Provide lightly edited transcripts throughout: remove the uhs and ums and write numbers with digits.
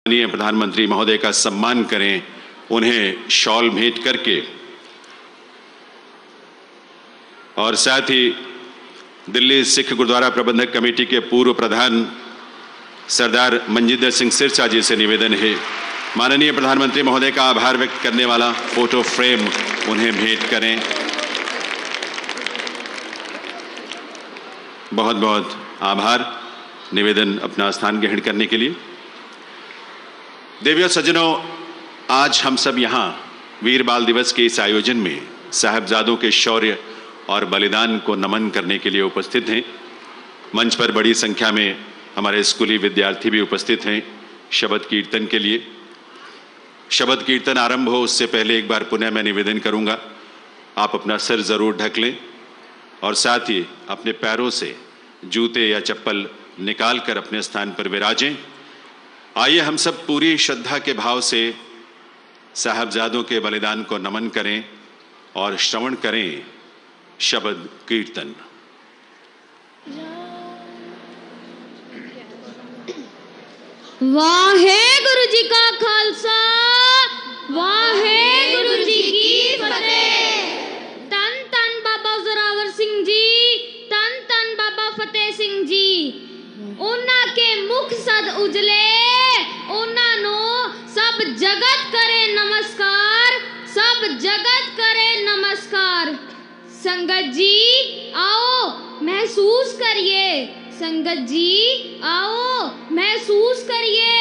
माननीय प्रधानमंत्री महोदय का सम्मान करें, उन्हें शॉल भेंट करके। और साथ ही दिल्ली सिख गुरुद्वारा प्रबंधक कमेटी के पूर्व प्रधान सरदार मनजिंदर सिंह सिरसा जी से निवेदन है, माननीय प्रधानमंत्री महोदय का आभार व्यक्त करने वाला फोटो फ्रेम उन्हें भेंट करें। बहुत बहुत आभार। निवेदन अपना स्थान ग्रहण करने के लिए। देवियों सज्जनों, आज हम सब यहाँ वीर बाल दिवस के इस आयोजन में साहबजादों के शौर्य और बलिदान को नमन करने के लिए उपस्थित हैं। मंच पर बड़ी संख्या में हमारे स्कूली विद्यार्थी भी उपस्थित हैं शबद कीर्तन के लिए। शबद कीर्तन आरंभ हो उससे पहले एक बार पुनः मैं निवेदन करूंगा, आप अपना सिर जरूर ढक लें और साथ ही अपने पैरों से जूते या चप्पल निकाल कर अपने स्थान पर विराजें। आइए हम सब पूरी श्रद्धा के भाव से साहबजादों के बलिदान को नमन करें और श्रवण करें शबद कीर्तन। वाहेगुरु जी का खालसा, वाहेगुरु जी की फतेह। तन तन बाबा जोरावर सिंह जी, तन तन बाबा फतेह सिंह जी। उन्हां के मुख सद उजले, उन्हां नो सब जगत करे नमस्कार, सब जगत करे नमस्कार। संगत जी आओ महसूस करिए, संगत जी आओ महसूस करिए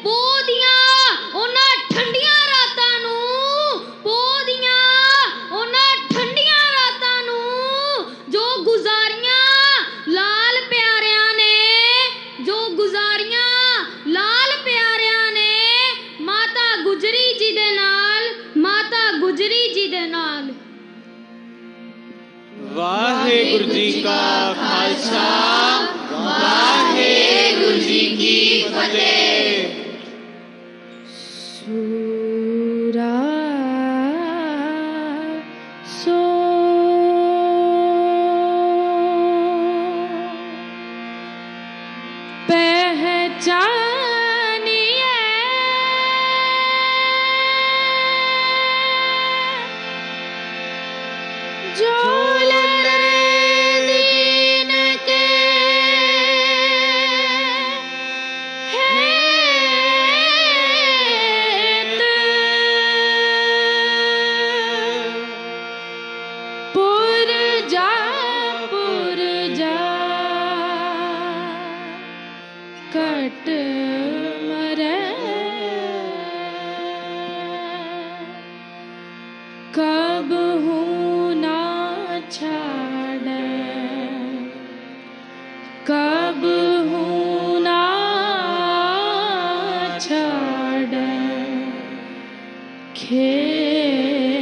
पोदियां उन्हां ठंडियां रातां नूं, पोदियां उन्हां ठंडियां रातां नूं जो गुजारियां लाल प्यारियां ने, जो गुजारियां लाल प्यारियां ने माता गुजरी जी दे नाल, माता गुजरी जी दे नाल। वाहेगुरु जी का खालसा, वाहेगुरु जी की फतेह। सूरा सो पहचानिए जो कब हूँ ना छाड़े, कब हूँ ना छाड़े खेत।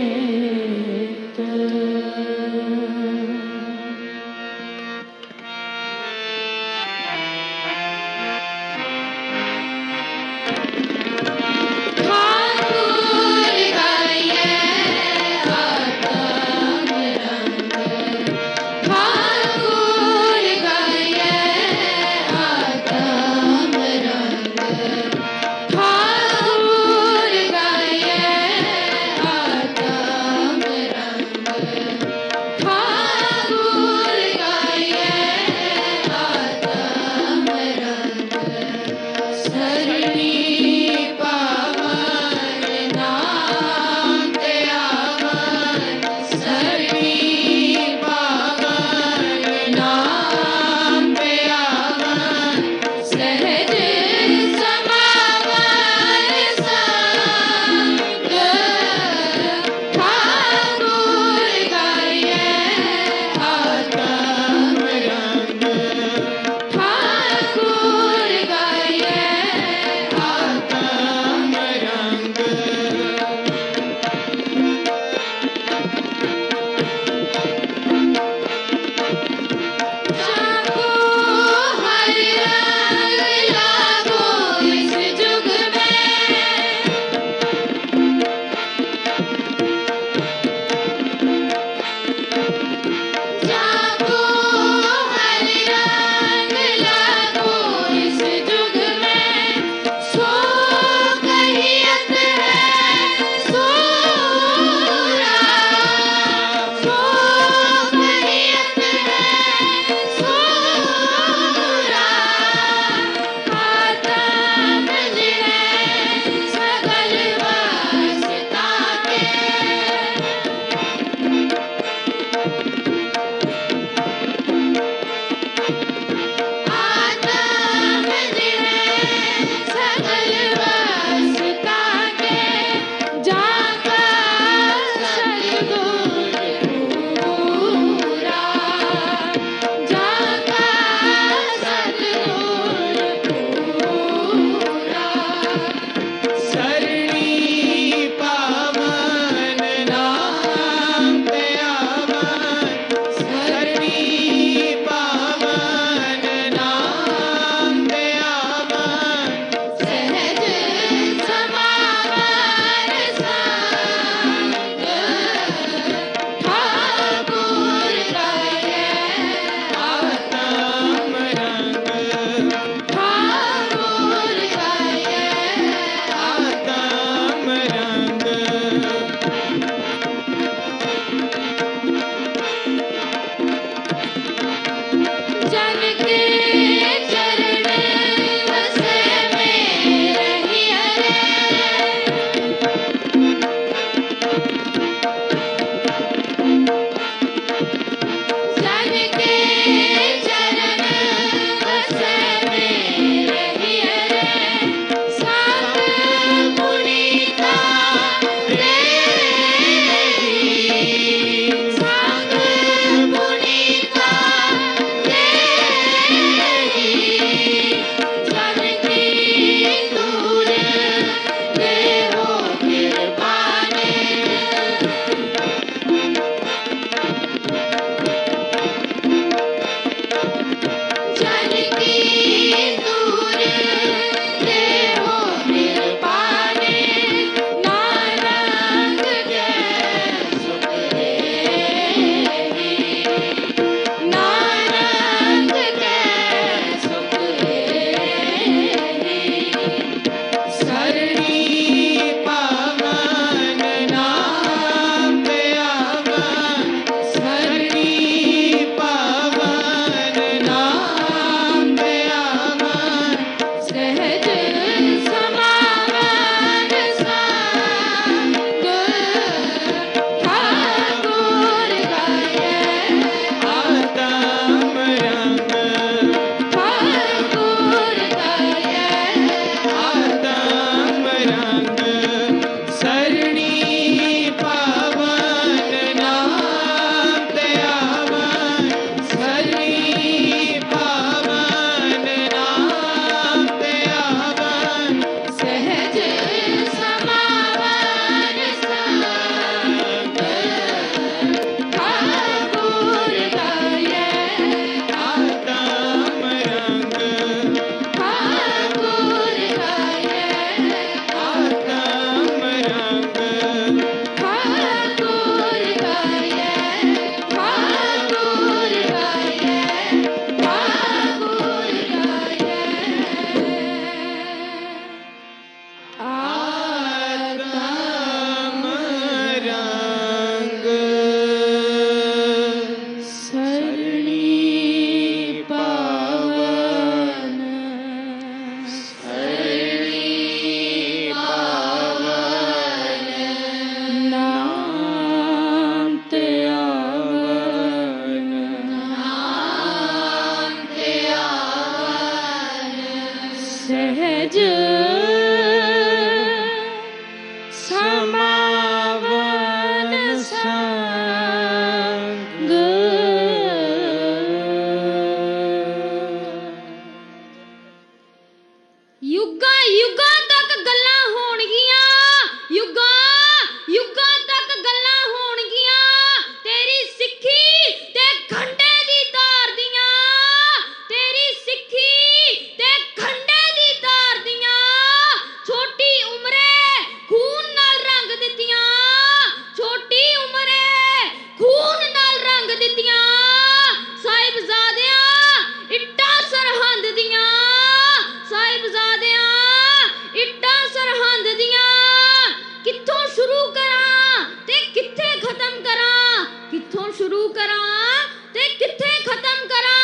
खत्म करा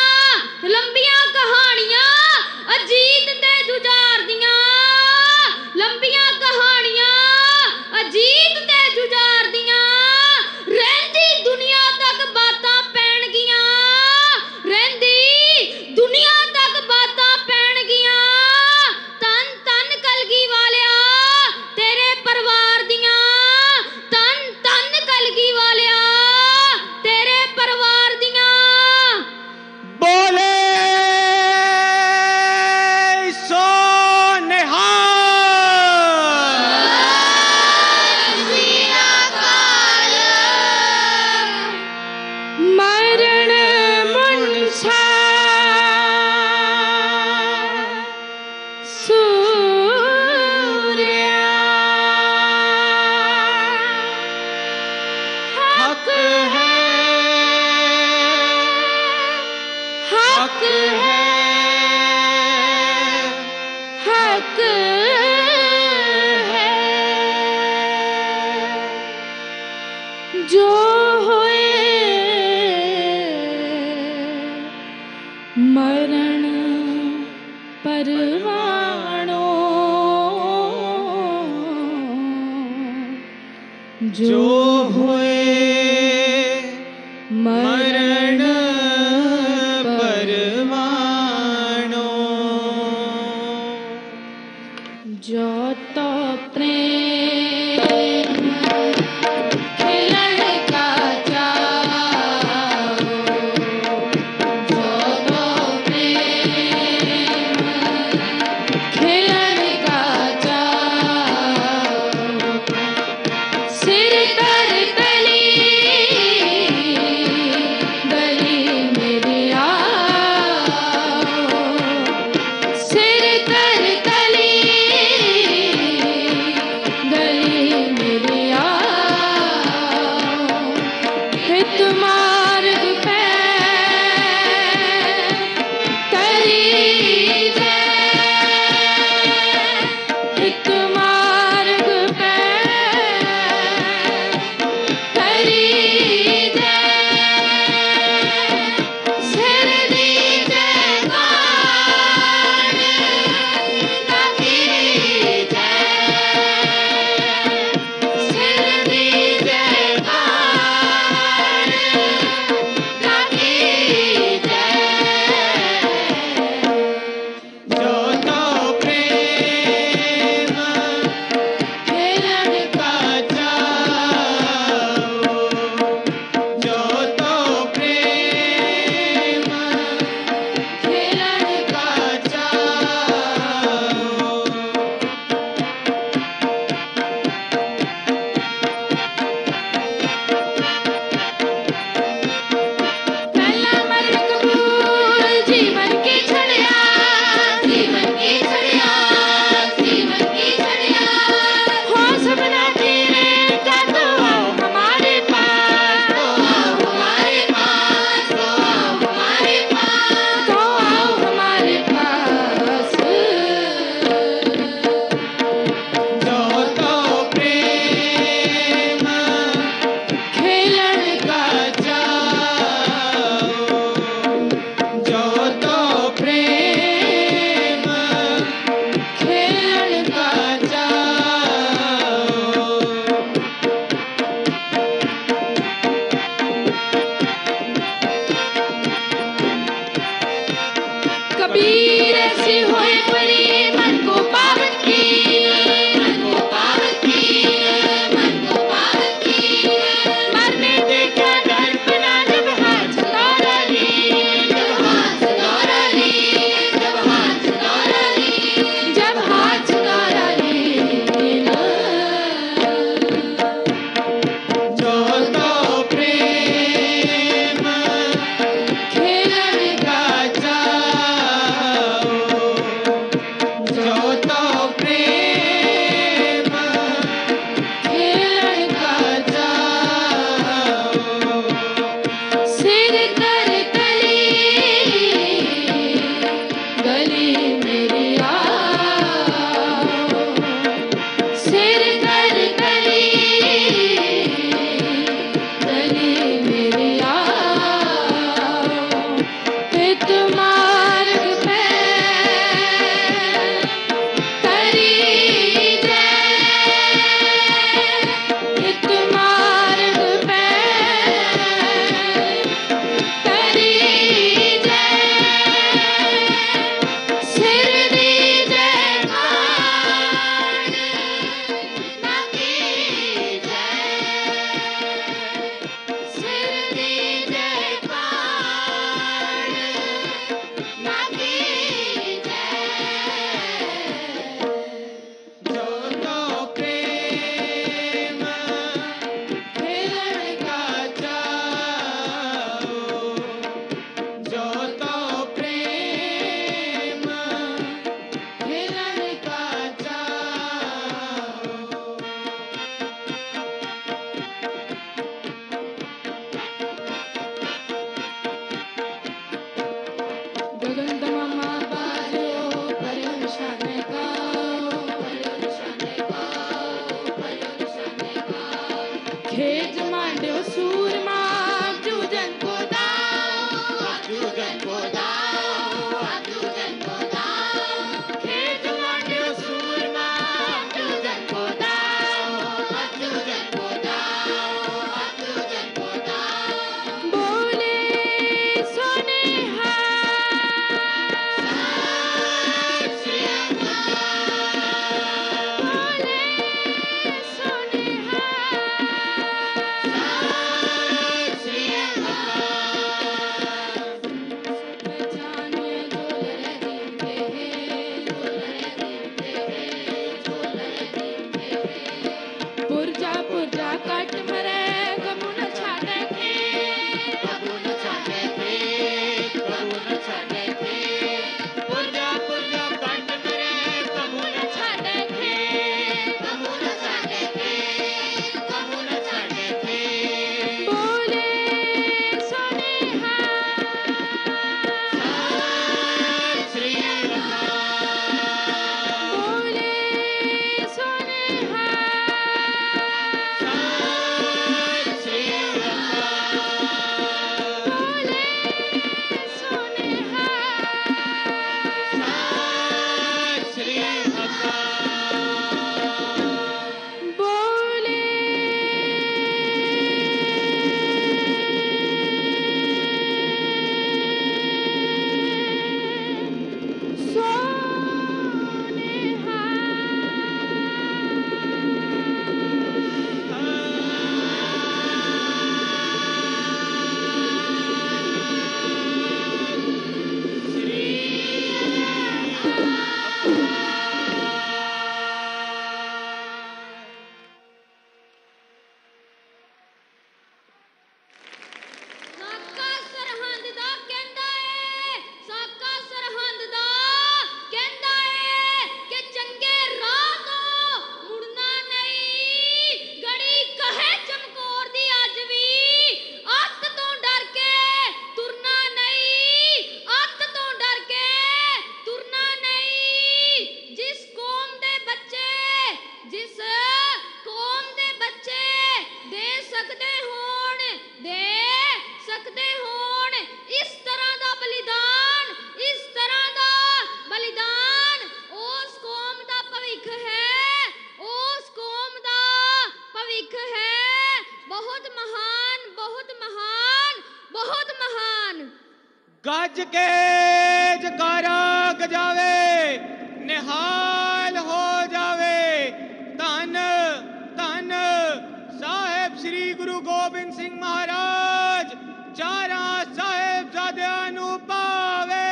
लंबियां कहानियां अजीत ते जुझार दियां, लंबियां कहानियां अजीत ते जुझार दियां, रहंदी दुनिया तक बातां पैण गियां, रहंदी दुनिया तक बातां पैण गियां। तन तन कलगी वालिया तेरे परिवार दियां, तन तन कलगी वालिया तेरे परिवार दियां। बोले सो मरण मुनसा सूर्या हक है, हक है, हक है। जो होए मरण परवाणो, जो होए मरण परवाणो। जो तो प्रेम खिलन का चाहो, जो तो प्रेम खिलन का चाहो, सिर तर तली गली मेरी आओ, सिर तर तली गली गज के जकारा गजावे, निहाल हो जावे। धन धन साहेब श्री गुरु गोबिंद सिंह महाराज, चारा साहेबजादियां नू पावे।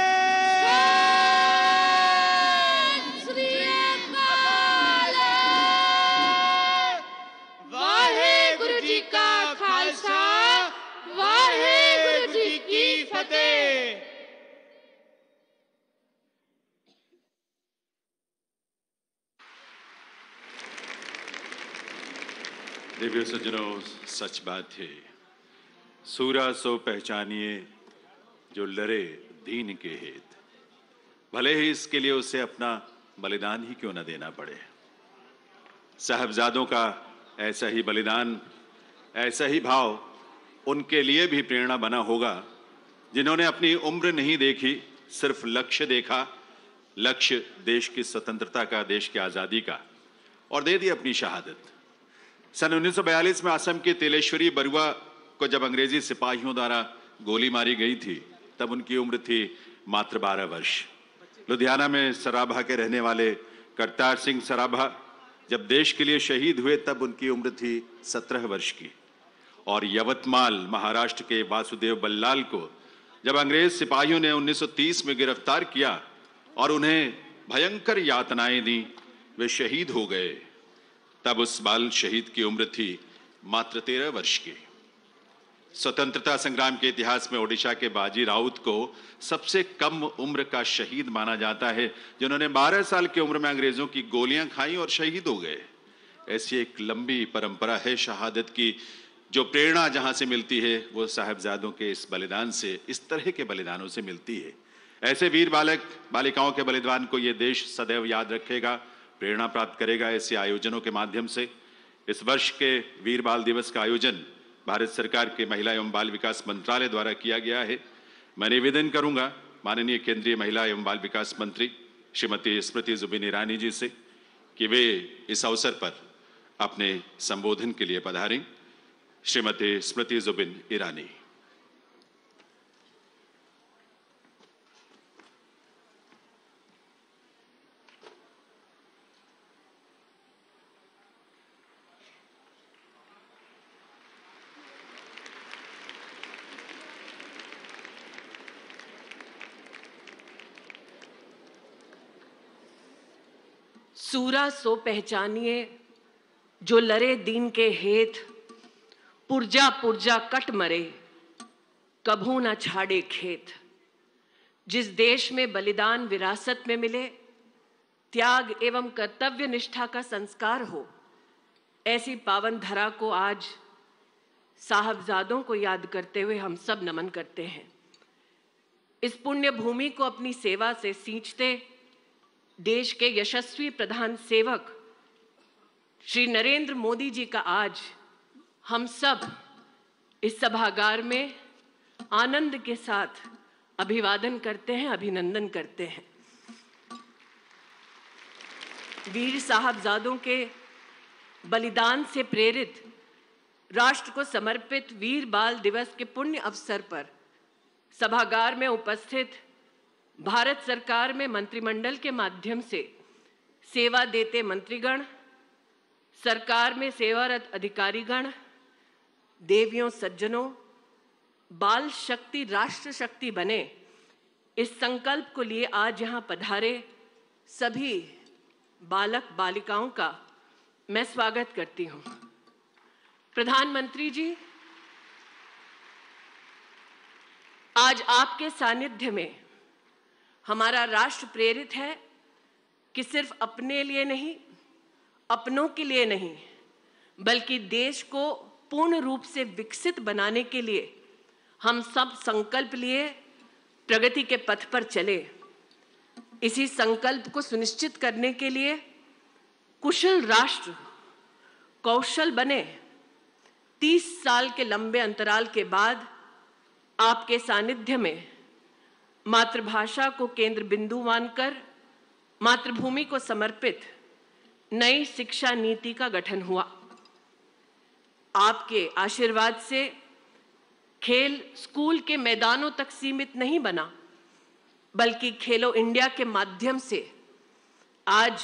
श्री अकाल। वाहेगुरु जी का खालसा, वाहेगुरु जी की फतेह। दिव्य सज्जनों, सच बात है, सूरा सो पहचानिए जो लड़े दीन के हित, भले ही इसके लिए उसे अपना बलिदान ही क्यों न देना पड़े। साहबजादों का ऐसा ही बलिदान, ऐसा ही भाव उनके लिए भी प्रेरणा बना होगा जिन्होंने अपनी उम्र नहीं देखी, सिर्फ लक्ष्य देखा, लक्ष्य देश की स्वतंत्रता का, देश की आजादी का, और दे दी अपनी शहादत। सन 1942 में असम के तेलेश्वरी बरुआ को जब अंग्रेजी सिपाहियों द्वारा गोली मारी गई थी, तब उनकी उम्र थी मात्र 12 वर्ष। लुधियाना में सराभा के रहने वाले करतार सिंह सराभा जब देश के लिए शहीद हुए, तब उनकी उम्र थी 17 वर्ष की। और यवतमाल महाराष्ट्र के वासुदेव बल्लाल को जब अंग्रेज सिपाहियों ने 1930 में गिरफ्तार किया और उन्हें भयंकर यातनाएं दी, वे शहीद हो गए। तब उस बाल शहीद की उम्र थी मात्र 13 वर्ष की। स्वतंत्रता संग्राम के इतिहास में ओडिशा के बाजी राउत को सबसे कम उम्र का शहीद माना जाता है, जिन्होंने 12 साल की उम्र में अंग्रेजों की गोलियां खाई और शहीद हो गए। ऐसी एक लंबी परंपरा है शहादत की, जो प्रेरणा जहां से मिलती है वो साहबजादों के इस बलिदान से, इस तरह के बलिदानों से मिलती है। ऐसे वीर बालक बालिकाओं के बलिदान को ये देश सदैव याद रखेगा, प्रेरणा प्राप्त करेगा। ऐसे आयोजनों के माध्यम से इस वर्ष के वीर बाल दिवस का आयोजन भारत सरकार के महिला एवं बाल विकास मंत्रालय द्वारा किया गया है। मैं निवेदन करूंगा माननीय केंद्रीय महिला एवं बाल विकास मंत्री श्रीमती स्मृति जुबिन ईरानी जी से कि वे इस अवसर पर अपने संबोधन के लिए पधारें। श्रीमती स्मृति जुबिन ईरानी। सूरा सो पहचानिए जो लरे दीन के हेत, पुरजा पुरजा कट मरे कभू न छाड़े खेत। जिस देश में बलिदान विरासत में मिले, त्याग एवं कर्तव्य निष्ठा का संस्कार हो, ऐसी पावन धरा को आज साहबजादों को याद करते हुए हम सब नमन करते हैं। इस पुण्य भूमि को अपनी सेवा से सींचते देश के यशस्वी प्रधान सेवक श्री नरेंद्र मोदी जी का आज हम सब इस सभागार में आनंद के साथ अभिवादन करते हैं, अभिनंदन करते हैं। वीर साहबजादों के बलिदान से प्रेरित राष्ट्र को समर्पित वीर बाल दिवस के पुण्य अवसर पर सभागार में उपस्थित भारत सरकार में मंत्रिमंडल के माध्यम से सेवा देते मंत्रीगण, सरकार में सेवारत अधिकारीगण, देवियों सज्जनों, बाल शक्ति राष्ट्र शक्ति बने, इस संकल्प को लिए आज यहाँ पधारे सभी बालक बालिकाओं का मैं स्वागत करती हूँ। प्रधानमंत्री जी, आज आपके सानिध्य में हमारा राष्ट्र प्रेरित है कि सिर्फ अपने लिए नहीं, अपनों के लिए नहीं, बल्कि देश को पूर्ण रूप से विकसित बनाने के लिए हम सब संकल्प लिए प्रगति के पथ पर चले। इसी संकल्प को सुनिश्चित करने के लिए कुशल राष्ट्र कौशल बने। 30 साल के लंबे अंतराल के बाद आपके सानिध्य में मातृभाषा को केंद्र बिंदु मानकर मातृभूमि को समर्पित नई शिक्षा नीति का गठन हुआ। आपके आशीर्वाद से खेल स्कूल के मैदानों तक सीमित नहीं बना, बल्कि खेलो इंडिया के माध्यम से आज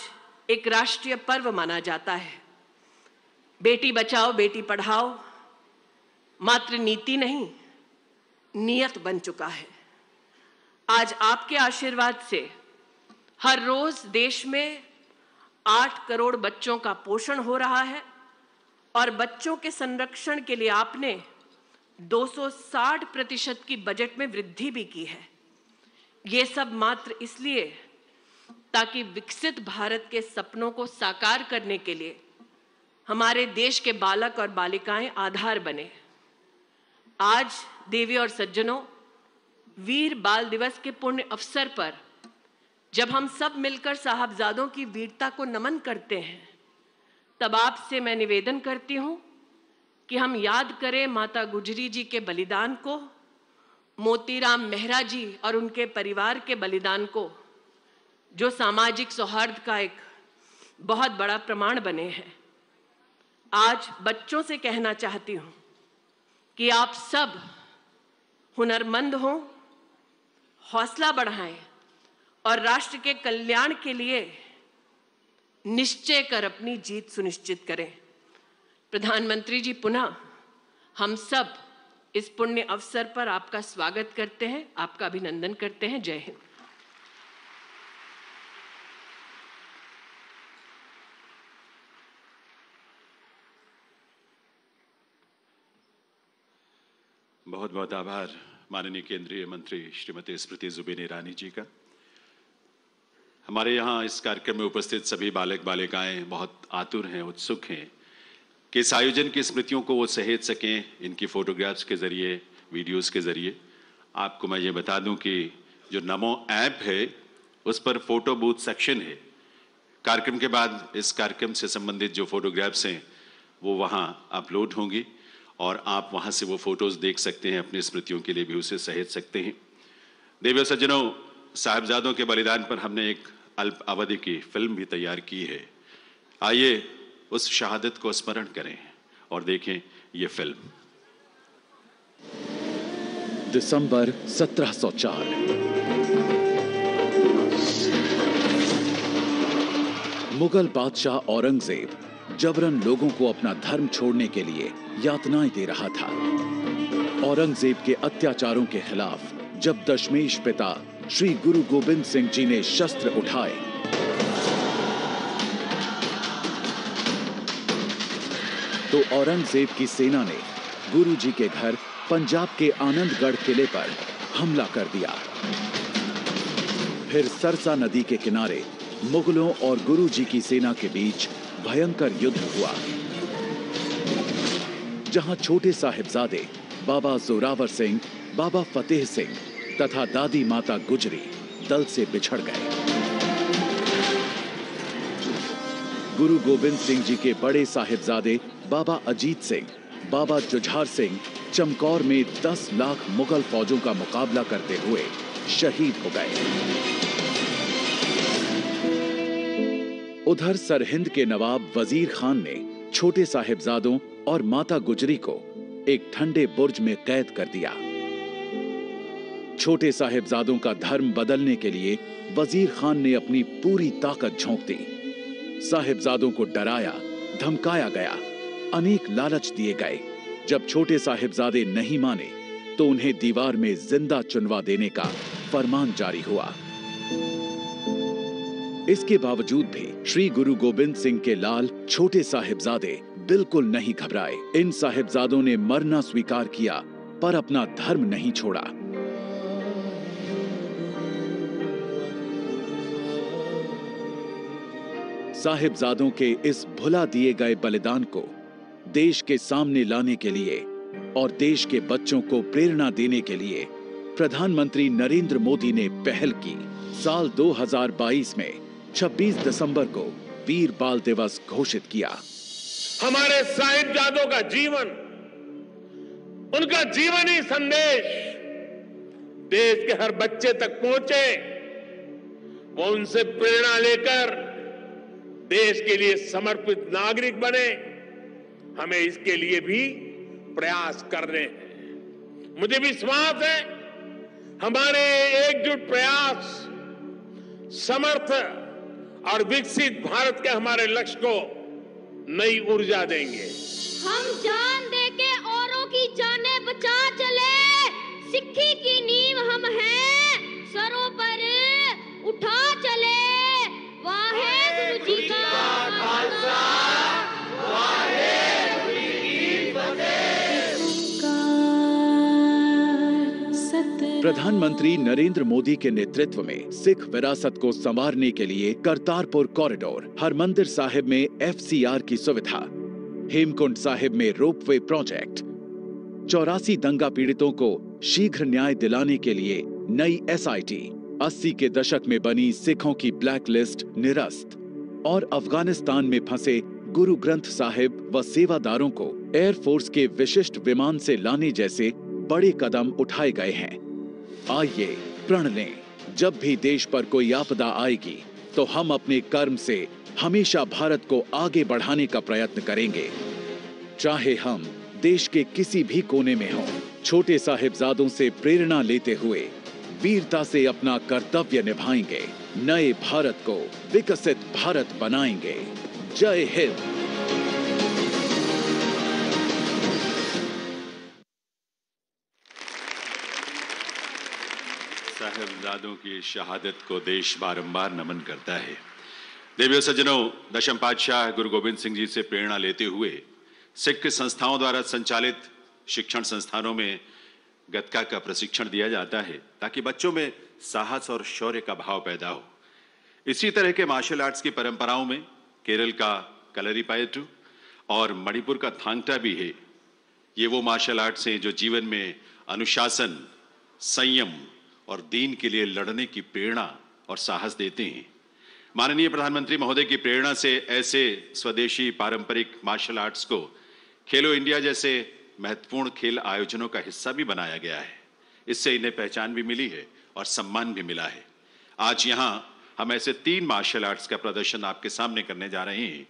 एक राष्ट्रीय पर्व माना जाता है। बेटी बचाओ बेटी पढ़ाओ मात्र नीति नहीं, नियत बन चुका है। आज आपके आशीर्वाद से हर रोज देश में 8 करोड़ बच्चों का पोषण हो रहा है और बच्चों के संरक्षण के लिए आपने 260% की बजट में वृद्धि भी की है। ये सब मात्र इसलिए ताकि विकसित भारत के सपनों को साकार करने के लिए हमारे देश के बालक और बालिकाएं आधार बने। आज देवी और सज्जनों, वीर बाल दिवस के पुण्य अवसर पर जब हम सब मिलकर साहबजादों की वीरता को नमन करते हैं, तब आपसे मैं निवेदन करती हूं कि हम याद करें माता गुजरी जी के बलिदान को, मोतीराम मेहरा जी और उनके परिवार के बलिदान को, जो सामाजिक सौहार्द का एक बहुत बड़ा प्रमाण बने हैं। आज बच्चों से कहना चाहती हूं कि आप सब हुनरमंद हों, हौसला बढ़ाएं और राष्ट्र के कल्याण के लिए निश्चय कर अपनी जीत सुनिश्चित करें। प्रधानमंत्री जी, पुनः हम सब इस पुण्य अवसर पर आपका स्वागत करते हैं, आपका अभिनंदन करते हैं। जय हिंद। बहुत बहुत आभार माननीय केंद्रीय मंत्री श्रीमती स्मृति जुबिन ईरानी जी का। हमारे यहाँ इस कार्यक्रम में उपस्थित सभी बालक बालिकाएं बहुत आतुर हैं, उत्सुक हैं कि इस आयोजन की स्मृतियों को वो सहेज सकें इनकी फोटोग्राफ्स के जरिए, वीडियोस के जरिए। आपको मैं ये बता दूं कि जो नमो ऐप है उस पर फोटो बूथ सेक्शन है। कार्यक्रम के बाद इस कार्यक्रम से संबंधित जो फोटोग्राफ्स हैं वो वहाँ अपलोड होंगी और आप वहाँ से वो फोटोज देख सकते हैं, अपनी स्मृतियों के लिए भी उसे सहेज सकते हैं। देवी और सज्जनों, साहिबजादों के बलिदान पर हमने एक अल्प अवधि की फिल्म भी तैयार की है। आइए उस शहादत को स्मरण करें और देखें ये फिल्म। दिसंबर 1704। मुगल बादशाह औरंगजेब जबरन लोगों को अपना धर्म छोड़ने के लिए यातनाएं दे रहा था। औरंगजेब के अत्याचारों के खिलाफ जब दशमेश पिता श्री गुरु गोबिंद सिंह जी ने शस्त्र उठाए तो औरंगजेब की सेना ने गुरु जी के घर पंजाब के आनंदगढ़ किले पर हमला कर दिया। फिर सरसा नदी के किनारे मुगलों और गुरु जी की सेना के बीच भयंकर युद्ध हुआ, जहां छोटे साहिबजादे बाबा जोरावर सिंह, बाबा फतेह सिंह तथा दादी माता गुजरी दल से बिछड़ गए। गुरु गोबिंद सिंह जी के बड़े साहिबजादे बाबा अजीत सिंह, बाबा जुझार सिंह चमकौर में 10 लाख मुगल फौजों का मुकाबला करते हुए शहीद हो गए। उधर सरहिंद के नवाब वजीर खान ने छोटे साहिबजादों और माता गुजरी को एक ठंडे बुर्ज में कैद कर दिया। छोटे साहिबजादों का धर्म बदलने के लिए वजीर खान ने अपनी पूरी ताकत झोंक दी। साहिबजादों को डराया, धमकाया गया, अनेक लालच दिए गए। जब छोटे साहिबजादे नहीं माने तो उन्हें दीवार में जिंदा चुनवा देने का फरमान जारी हुआ। इसके बावजूद भी श्री गुरु गोबिंद सिंह के लाल छोटे साहिबजादे बिल्कुल नहीं घबराए। इन साहिबजादों ने मरना स्वीकार किया पर अपना धर्म नहीं छोड़ा। साहिबजादों के इस भुला दिए गए बलिदान को देश के सामने लाने के लिए और देश के बच्चों को प्रेरणा देने के लिए प्रधानमंत्री नरेंद्र मोदी ने पहल की। साल 2022 में 26 दिसंबर को वीर बाल दिवस घोषित किया। हमारे साहिबजादों का जीवन, उनका जीवनी संदेश देश के हर बच्चे तक पहुंचे, वो उनसे प्रेरणा लेकर देश के लिए समर्पित नागरिक बने। हमें इसके लिए भी प्रयास करने हैं। मुझे विश्वास है हमारे एकजुट प्रयास समर्थ और विकसित भारत के हमारे लक्ष्य को नई ऊर्जा देंगे। हम जान दे के औरों की जाने बचा चले, सिक्खी की नींव हम हैं, सरों पर उठा चले। वाहे गुरु जी का खालसा, वाहे गुरु जी की फतेह। प्रधानमंत्री नरेंद्र मोदी के नेतृत्व में सिख विरासत को संवारने के लिए करतारपुर कॉरिडोर, हरमंदिर साहिब में FCR की सुविधा, हेमकुंड साहिब में रोपवे प्रोजेक्ट, 84 दंगा पीड़ितों को शीघ्र न्याय दिलाने के लिए नई SIT, 80 के दशक में बनी सिखों की ब्लैक लिस्ट निरस्त और अफगानिस्तान में फंसे गुरु ग्रंथ साहिब व सेवादारों को एयरफोर्स के विशिष्ट विमान से लाने जैसे बड़े कदम उठाए गए हैं। आइए प्रण लें, जब भी देश पर कोई आपदा आएगी तो हम अपने कर्म से हमेशा भारत को आगे बढ़ाने का प्रयत्न करेंगे। चाहे हम देश के किसी भी कोने में हों, छोटे साहिबजादों से प्रेरणा लेते हुए वीरता से अपना कर्तव्य निभाएंगे, नए भारत को विकसित भारत बनाएंगे। जय हिंद। साहिबजादों की शहादत को देश बारंबार नमन करता है। देवियों सज्जनों, दशम पातशाह गुरु गोविंद सिंह जी से प्रेरणा लेते हुए सिख संस्थाओं द्वारा संचालित शिक्षण संस्थानों में गतका का प्रशिक्षण दिया जाता है ताकि बच्चों में साहस और शौर्य का भाव पैदा हो। इसी तरह के मार्शल आर्ट्स की परंपराओं में केरल का कलरीपायट्टू और मणिपुर का थांगटा भी है। ये वो मार्शल आर्ट्स हैं जो जीवन में अनुशासन, संयम और दीन के लिए लड़ने की प्रेरणा और साहस देते हैं। माननीय प्रधानमंत्री महोदय की प्रेरणा से ऐसे स्वदेशी पारंपरिक मार्शल आर्ट्स को खेलो इंडिया जैसे महत्वपूर्ण खेल आयोजनों का हिस्सा भी बनाया गया है। इससे इन्हें पहचान भी मिली है और सम्मान भी मिला है। आज यहाँ हम ऐसे 3 मार्शल आर्ट्स का प्रदर्शन आपके सामने करने जा रहे हैं।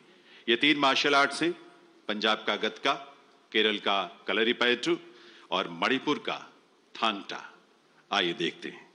ये 3 मार्शल आर्ट्स हैं पंजाब का गतका, केरल का कलरीपायट्टू और मणिपुर का थांगटा। आइए देखते हैं।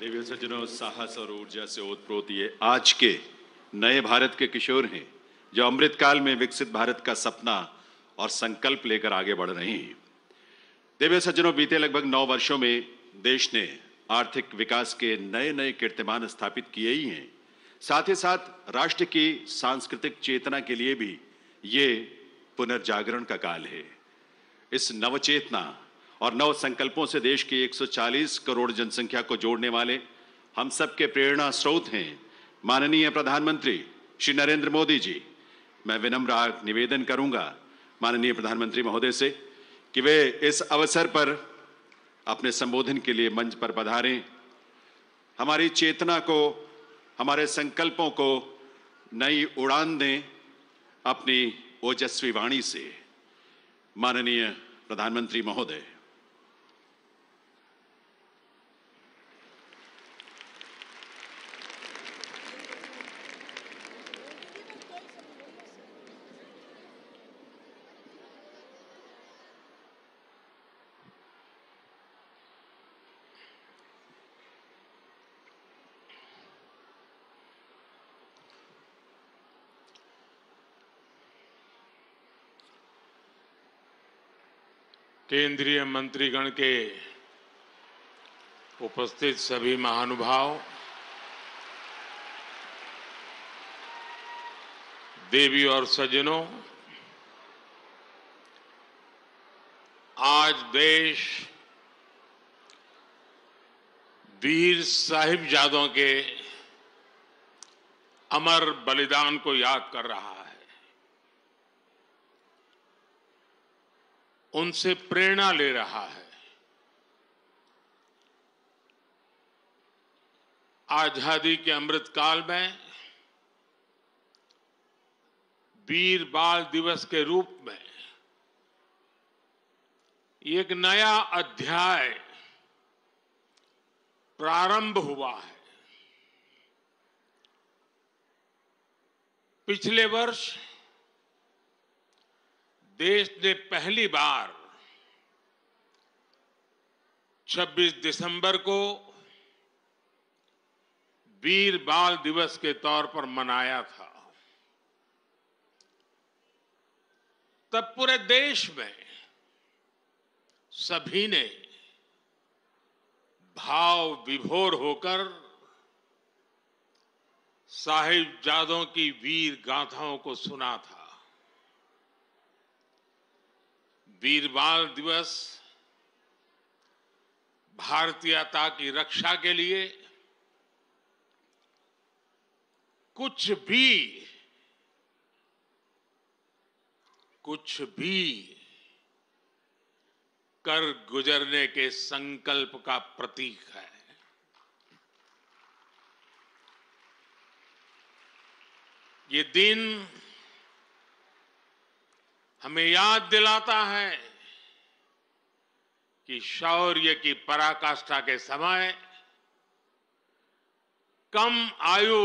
देवी सज्जनों, साहस और ऊर्जा से ओतप्रोत ये आज के नए भारत के किशोर हैं जो अमृतकाल में विकसित भारत का सपना और संकल्प लेकर आगे बढ़ रहे हैं। देवी सज्जनों, बीते लगभग 9 वर्षों में देश ने आर्थिक विकास के नए नए कीर्तिमान स्थापित किए ही हैं। साथ ही साथ राष्ट्र की सांस्कृतिक चेतना के लिए भी ये पुनर्जागरण का काल है। इस नवचेतना और नव संकल्पों से देश की 140 करोड़ जनसंख्या को जोड़ने वाले हम सबके प्रेरणा स्रोत हैं माननीय प्रधानमंत्री श्री नरेंद्र मोदी जी। मैं विनम्र निवेदन करूंगा माननीय प्रधानमंत्री महोदय से कि वे इस अवसर पर अपने संबोधन के लिए मंच पर पधारें, हमारी चेतना को, हमारे संकल्पों को नई उड़ान दें अपनी ओजस्वी वाणी से। माननीय प्रधानमंत्री महोदय। केंद्रीय मंत्रीगण के उपस्थित सभी महानुभाव, देवी और सज्जनों, आज देश वीर साहिबजादों के अमर बलिदान को याद कर रहा है। उनसे प्रेरणा ले रहा है। आजादी के अमृत काल में वीर बाल दिवस के रूप में एक नया अध्याय प्रारंभ हुआ है। पिछले वर्ष देश ने पहली बार 26 दिसंबर को वीर बाल दिवस के तौर पर मनाया था। तब पूरे देश में सभी ने भाव विभोर होकर साहिबजादों की वीर गाथाओं को सुना था। वीर बाल दिवस भारतीयता की रक्षा के लिए कुछ भी कर गुजरने के संकल्प का प्रतीक है। ये दिन हमें याद दिलाता है कि शौर्य की पराकाष्ठा के समय कम आयु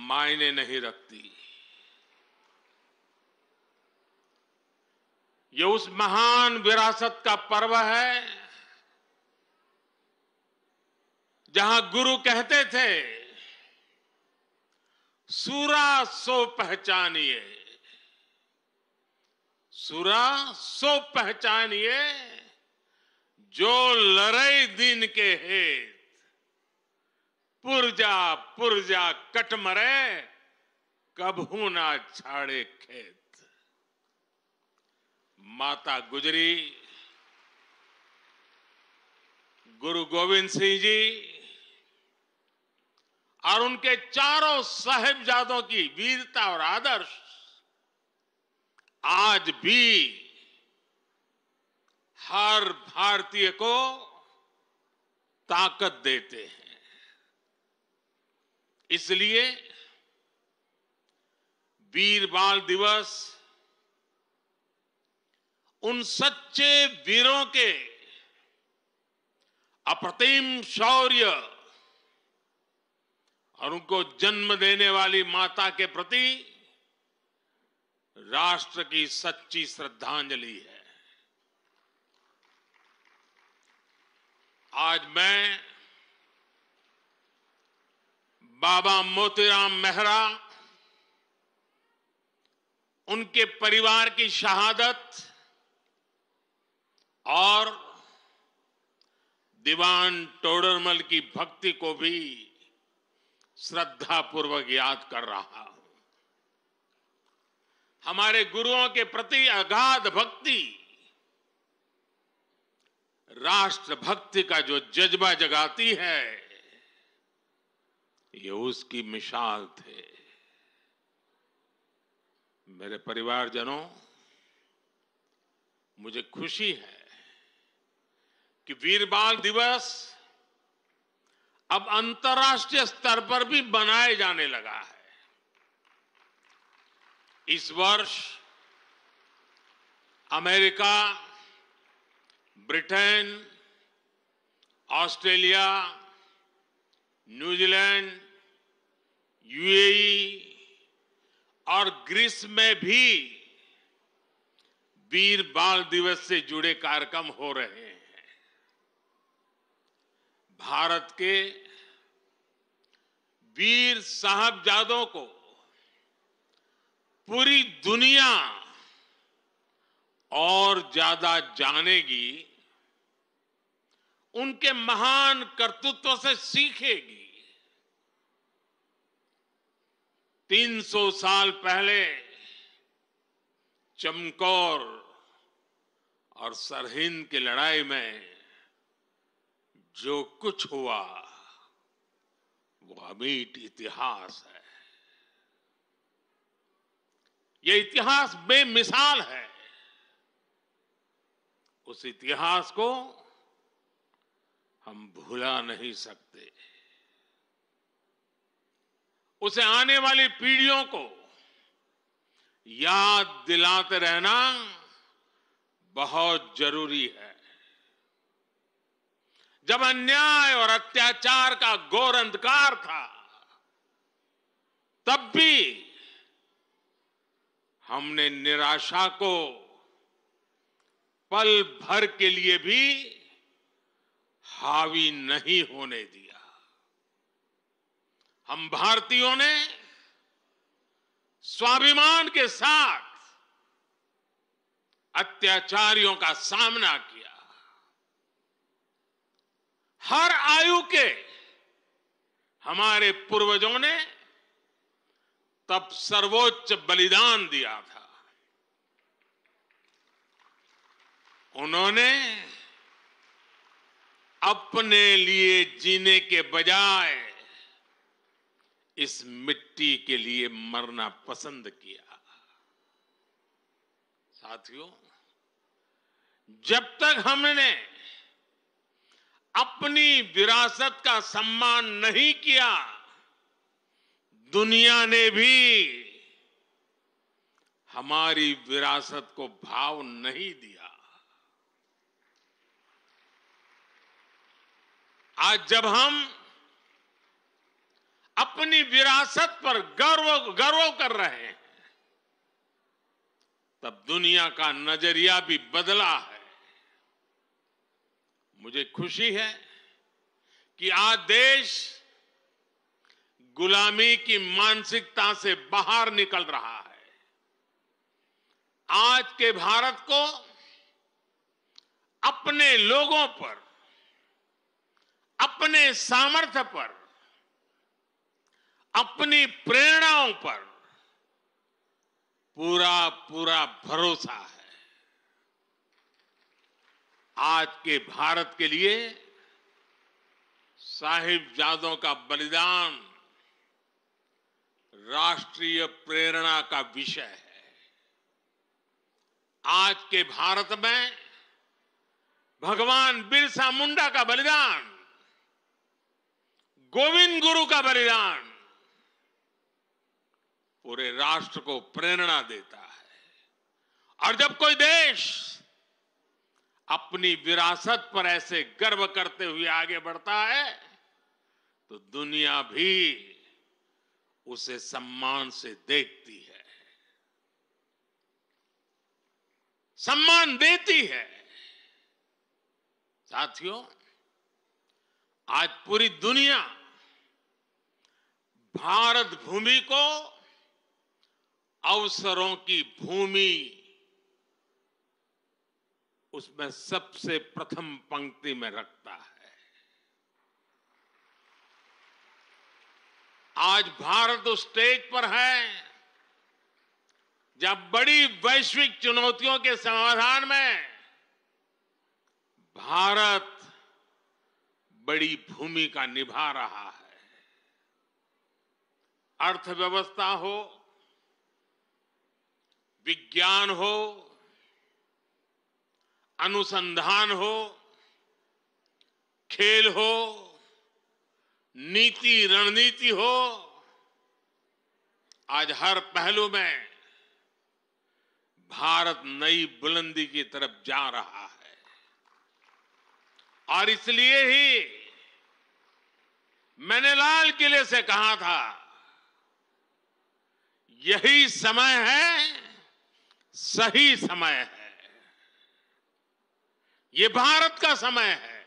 मायने नहीं रखती। ये उस महान विरासत का पर्व है जहां गुरु कहते थे, सूरा सो पहचानिए, सूरा सो पहचानिए, जो लड़े दिन के हेत, पुरजा पुरजा कट मरे, कभू ना छाड़े खेत। माता गुजरी, गुरु गोविंद सिंह जी और उनके चारों साहिबजादों की वीरता और आदर्श आज भी हर भारतीय को ताकत देते हैं। इसलिए वीर बाल दिवस उन सच्चे वीरों के अप्रतिम शौर्य और उनको जन्म देने वाली माता के प्रति राष्ट्र की सच्ची श्रद्धांजलि है। आज मैं बाबा मोतीराम मेहरा, उनके परिवार की शहादत और दीवान टोडरमल की भक्ति को भी श्रद्धापूर्वक याद कर रहा हूं। हमारे गुरुओं के प्रति अगाध भक्ति राष्ट्र भक्ति का जो जज्बा जगाती है, ये उसकी मिसाल थे। मेरे परिवारजनों, मुझे खुशी है कि वीर बाल दिवस अब अंतर्राष्ट्रीय स्तर पर भी मनाया जाने लगा है। इस वर्ष America, Britain, Australia, New Zealand, UAE और ग्रीस में भी वीर बाल दिवस से जुड़े कार्यक्रम हो रहे हैं। भारत के वीर साहबजादों को पूरी दुनिया और ज्यादा जानेगी, उनके महान कर्तृत्व से सीखेगी। 300 साल पहले चमकौर और सरहिंद की लड़ाई में जो कुछ हुआ वो अमीट इतिहास है। ये इतिहास बेमिसाल है। उस इतिहास को हम भुला नहीं सकते। उसे आने वाली पीढ़ियों को याद दिलाते रहना बहुत जरूरी है। जब अन्याय और अत्याचार का घोर अंधकार था, तब भी हमने निराशा को पल भर के लिए भी हावी नहीं होने दिया। हम भारतीयों ने स्वाभिमान के साथ अत्याचारियों का सामना किया। हर आयु के हमारे पूर्वजों ने तब सर्वोच्च बलिदान दिया था। उन्होंने अपने लिए जीने के बजाय इस मिट्टी के लिए मरना पसंद किया। साथियों, जब तक हमने अपनी विरासत का सम्मान नहीं किया, दुनिया ने भी हमारी विरासत को भाव नहीं दिया। आज जब हम अपनी विरासत पर गर्व कर रहे हैं, तब दुनिया का नजरिया भी बदला है। मुझे खुशी है कि आज देश गुलामी की मानसिकता से बाहर निकल रहा है। आज के भारत को अपने लोगों पर, अपने सामर्थ्य पर, अपनी प्रेरणाओं पर पूरा भरोसा है। आज के भारत के लिए साहिबजादों का बलिदान राष्ट्रीय प्रेरणा का विषय है। आज के भारत में भगवान बिरसा मुंडा का बलिदान, गोविंद गुरु का बलिदान पूरे राष्ट्र को प्रेरणा देता है। और जब कोई देश अपनी विरासत पर ऐसे गर्व करते हुए आगे बढ़ता है, तो दुनिया भी उसे सम्मान से देखती है, सम्मान देती है। साथियों, आज पूरी दुनिया भारत भूमि को अवसरों की भूमि उसमें सबसे प्रथम पंक्ति में रखता है। आज भारत उस स्टेज पर है जब बड़ी वैश्विक चुनौतियों के समाधान में भारत बड़ी भूमिका निभा रहा है। अर्थव्यवस्था हो, विज्ञान हो, अनुसंधान हो, खेल हो, नीति रणनीति हो, आज हर पहलू में भारत नई बुलंदी की तरफ जा रहा है। और इसलिए ही मैंने लाल किले से कहा था, यही समय है, सही समय है, ये भारत का समय है।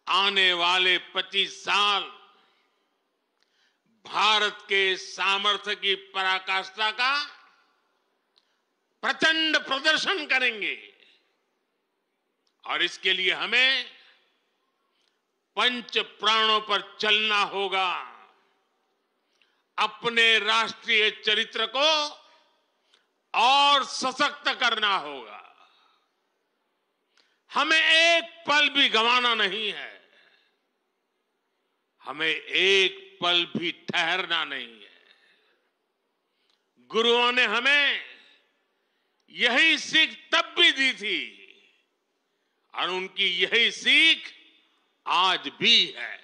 आने वाले 25 साल भारत के सामर्थ्य की पराकाष्ठा का प्रचंड प्रदर्शन करेंगे और इसके लिए हमें पंच प्राणों पर चलना होगा। अपने राष्ट्रीय चरित्र को और सशक्त करना होगा। हमें एक पल भी गंवाना नहीं है, हमें एक पल भी ठहरना नहीं है। गुरुओं ने हमें यही सीख तब भी दी थी और उनकी यही सीख आज भी है।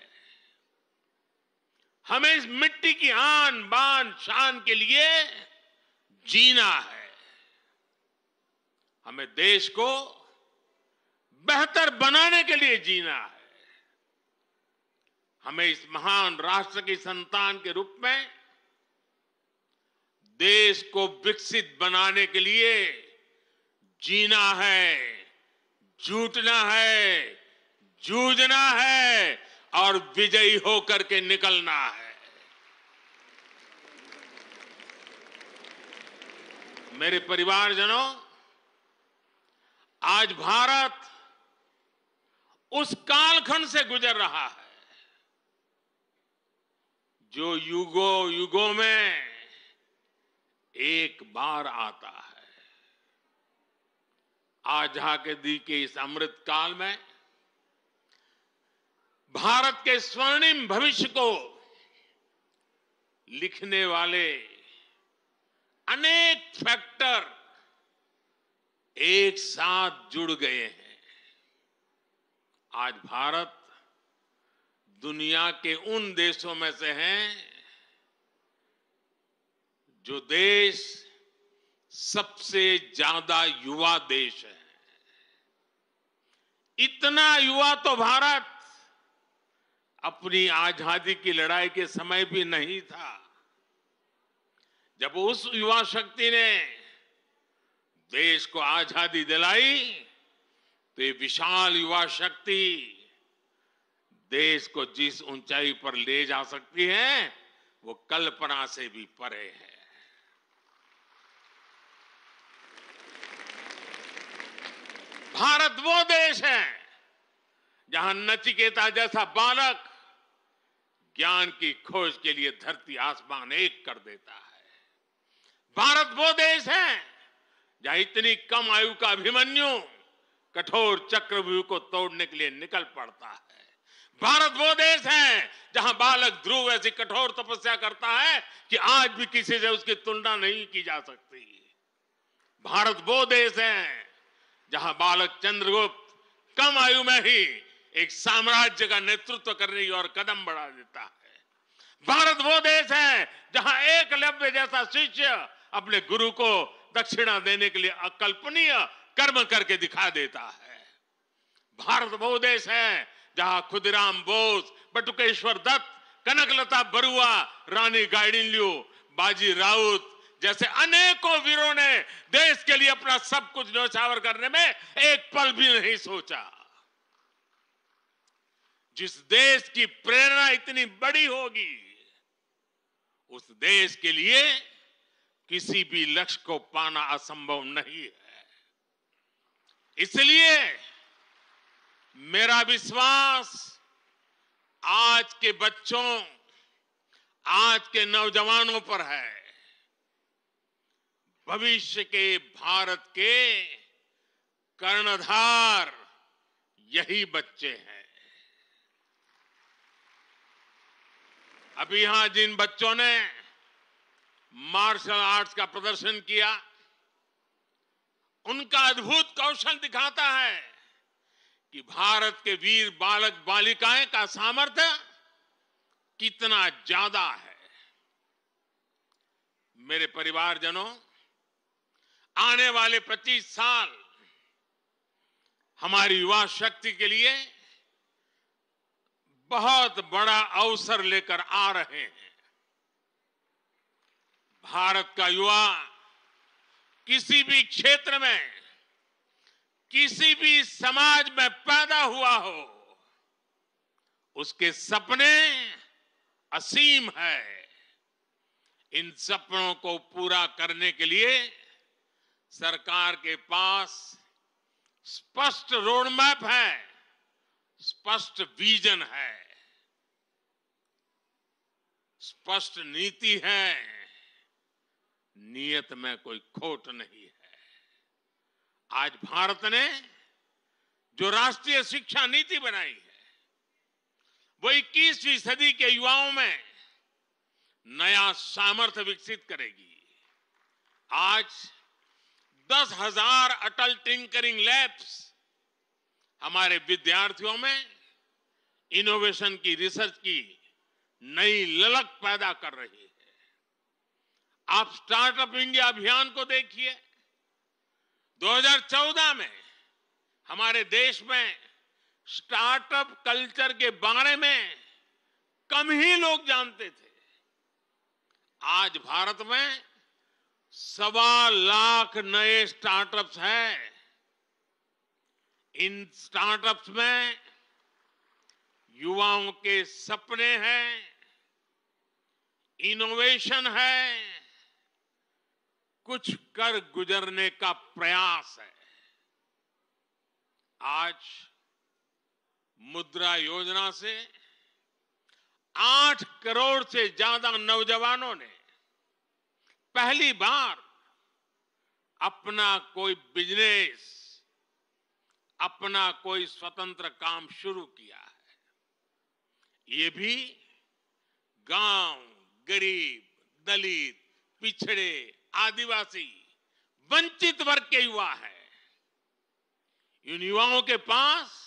हमें इस मिट्टी की आन बान शान के लिए जीना है। हमें देश को बेहतर बनाने के लिए जीना है। हमें इस महान राष्ट्र की संतान के रूप में देश को विकसित बनाने के लिए जीना है, जुटना है, जूझना है और विजयी होकर के निकलना है। मेरे परिवारजनों, आज भारत उस कालखंड से गुजर रहा है जो युगों युगों में एक बार आता है। आजादी के इस अमृत काल में भारत के स्वर्णिम भविष्य को लिखने वाले अनेक फैक्टर एक साथ जुड़ गए हैं। आज भारत दुनिया के उन देशों में से हैं जो देश सबसे ज्यादा युवा देश है। इतना युवा तो भारत अपनी आजादी की लड़ाई के समय भी नहीं था। जब उस युवा शक्ति ने देश को आजादी दिलाई तो ये विशाल युवा शक्ति देश को जिस ऊंचाई पर ले जा सकती है वो कल्पना से भी परे है। भारत वो देश है जहां नचिकेता जैसा बालक ज्ञान की खोज के लिए धरती आसमान एक कर देता है। भारत वो देश है जहां इतनी कम आयु का अभिमन्यु कठोर चक्रव्यूह को तोड़ने के लिए निकल पड़ता है। भारत वो देश है जहां बालक ध्रुव ऐसी कठोर तपस्या करता है कि आज भी किसी से उसकी तुलना नहीं की जा सकती। भारत वो देश है जहां बालक चंद्रगुप्त कम आयु में ही एक साम्राज्य का नेतृत्व करने की ओर कदम बढ़ा देता है। भारत वो देश है जहां एकलव्य जैसा शिष्य अपने गुरु को दक्षिणा देने के लिए अकल्पनीय कर्म करके दिखा देता है। भारत वो देश है जहां खुदीराम बोस, बटुकेश्वर दत्त, कनकलता बरुआ, रानी गाइडिनल्यू, बाजी राउत जैसे अनेकों वीरों ने देश के लिए अपना सब कुछ न्यौछावर करने में एक पल भी नहीं सोचा। जिस देश की प्रेरणा इतनी बड़ी होगी, उस देश के लिए किसी भी लक्ष्य को पाना असंभव नहीं है। इसलिए मेरा विश्वास आज के बच्चों, आज के नौजवानों पर है। भविष्य के भारत के कर्णधार यही बच्चे हैं। अभी यहां जिन बच्चों ने मार्शल आर्ट्स का प्रदर्शन किया, उनका अद्भुत कौशल दिखाता है कि भारत के वीर बालक बालिकाएं का सामर्थ्य कितना ज्यादा है। मेरे परिवारजनों, आने वाले 25 साल हमारी युवा शक्ति के लिए बहुत बड़ा अवसर लेकर आ रहे हैं। भारत का युवा किसी भी क्षेत्र में, किसी भी समाज में पैदा हुआ हो, उसके सपने असीम है। इन सपनों को पूरा करने के लिए सरकार के पास स्पष्ट रोड मैप है, स्पष्ट विजन है, स्पष्ट नीति है, नियत में कोई खोट नहीं है। आज भारत ने जो राष्ट्रीय शिक्षा नीति बनाई है, वो 21वीं सदी के युवाओं में नया सामर्थ्य विकसित करेगी। आज 10,000 अटल टिंकरिंग लैब्स हमारे विद्यार्थियों में इनोवेशन की, रिसर्च की नई ललक पैदा कर रही है। आप स्टार्टअप इंडिया अभियान को देखिए। 2014 में हमारे देश में स्टार्टअप कल्चर के बारे में कम ही लोग जानते थे। आज भारत में 1.25 लाख नए स्टार्टअप्स हैं। इन स्टार्टअप्स में युवाओं के सपने हैं, इनोवेशन है, कुछ कर गुजरने का प्रयास है। आज मुद्रा योजना से 8 करोड़ से ज्यादा नौजवानों ने पहली बार अपना कोई बिजनेस, अपना कोई स्वतंत्र काम शुरू किया है। ये भी गांव, गरीब, दलित, पिछड़े, आदिवासी, वंचित वर्ग के युवा हैं। इन युवाओं के पास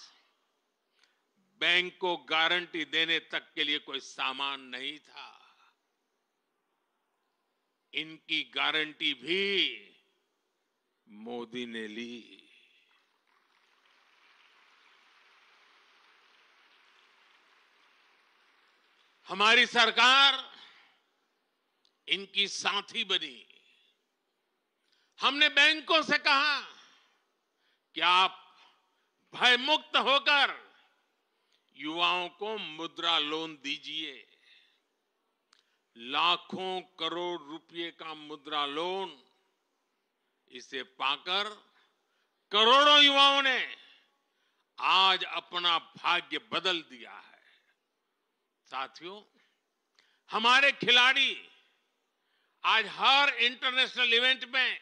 बैंक को गारंटी देने तक के लिए कोई सामान नहीं था। इनकी गारंटी भी मोदी ने ली। हमारी सरकार इनकी साथी बनी। हमने बैंकों से कहा कि आप भय मुक्त होकर युवाओं को मुद्रा लोन दीजिए। लाखों करोड़ रुपए का मुद्रा लोन, इसे पाकर करोड़ों युवाओं ने आज अपना भाग्य बदल दिया है। साथियों, हमारे खिलाड़ी आज हर इंटरनेशनल इवेंट में